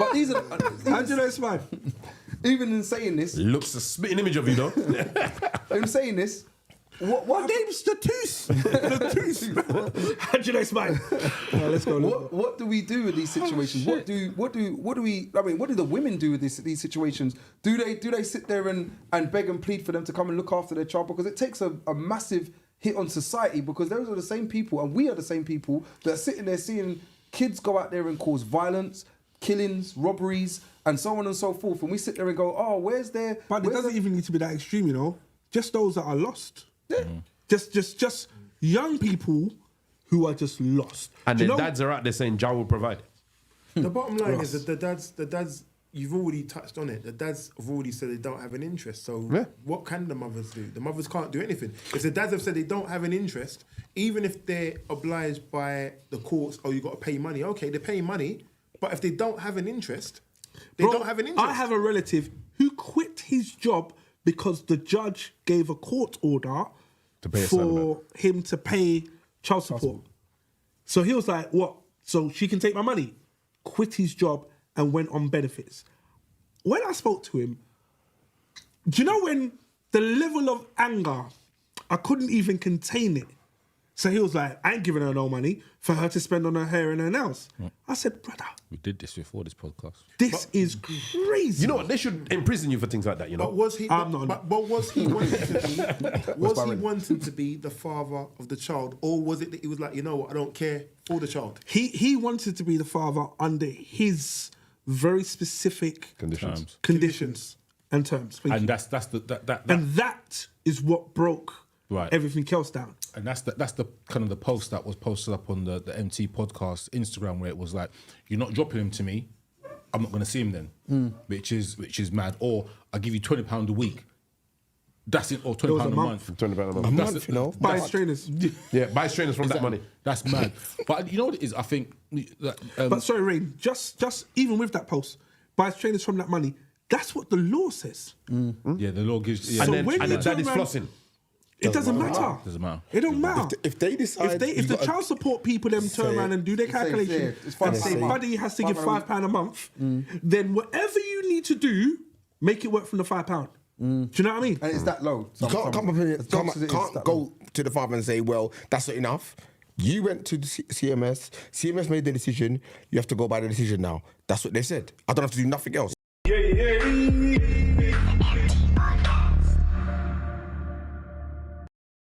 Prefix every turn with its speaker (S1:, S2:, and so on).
S1: But these are...
S2: How do you know it's mine?
S1: Even in saying this...
S3: Looks a spitting image of you, though.
S1: In saying this...
S2: What name's the Toos? The Toos. How do you know it's mine? Let's go.
S1: What do we do with these situations? What do we? I mean, what do the women do with these situations? Do they sit there and beg and plead for them to come and look after their child? Because it takes a massive hit on society, because those are the same people, and we are the same people that are sitting there seeing kids go out there and cause violence, killings, robberies, and so on and so forth. And we sit there and go, oh, where's their...
S2: But it doesn't even need to be that extreme, you know. Just those that are lost. Yeah. Just young people who are just lost.
S3: And their dads are out there saying, Jah will provide.
S4: The bottom line is that the dads, you've already touched on it. The dads have already said they don't have an interest. So what can the mothers do? The mothers can't do anything. If the dads have said they don't have an interest, even if they're obliged by the courts, oh, you got to pay money. Okay, they're paying money. But if they don't have an interest, they don't have an interest.
S2: I have a relative who quit his job because the judge gave a court order for him to pay child support. So he was like, what? So she can take my money? Quit his job and went on benefits. When I spoke to him, do you know when the level of anger, I couldn't even contain it. So he was like, I ain't giving her no money for her to spend on her hair and her nails. I said, brother.
S5: We did this before this podcast.
S2: This is crazy.
S3: You know what? They should imprison you for things like that, you know?
S4: But was he, but was he wanting to be, was he wanting to be the father of the child? Or was it that he was like, you know what, I don't care for the child?
S2: He wanted to be the father under his very specific conditions and terms.
S5: And that's the
S2: and that is what broke everything else down.
S5: And that's the kind of the post that was posted up on the MT podcast Instagram, where it was like, you're not dropping him to me, I'm not going to see him then, which is mad. Or I'll give you £20 a week. That's it, or £20 a month.
S3: £20
S1: a month, you know.
S2: Buy trainers.
S3: Yeah, buy trainers from that money.
S5: That's mad. But you know what it is? I think.
S2: But sorry, Rain. Just even with that post, buy trainers from that money. That's what the law says.
S5: Yeah, the law gives.
S2: So
S3: and
S2: when
S3: that is flossing.
S2: It doesn't matter.
S5: Doesn't matter.
S2: It don't matter.
S1: If they decide...
S2: If the child support people them turn around and do their calculation and say, buddy has to give £5 a month, then whatever you need to do, make it work from the £5. Do you know what I mean?
S1: And it's that low.
S6: You can't go to the father and say, well, that's not enough. You went to the CMS. CMS made the decision. You have to go by the decision now. That's what they said. I don't have to do nothing else.
S7: Yeah.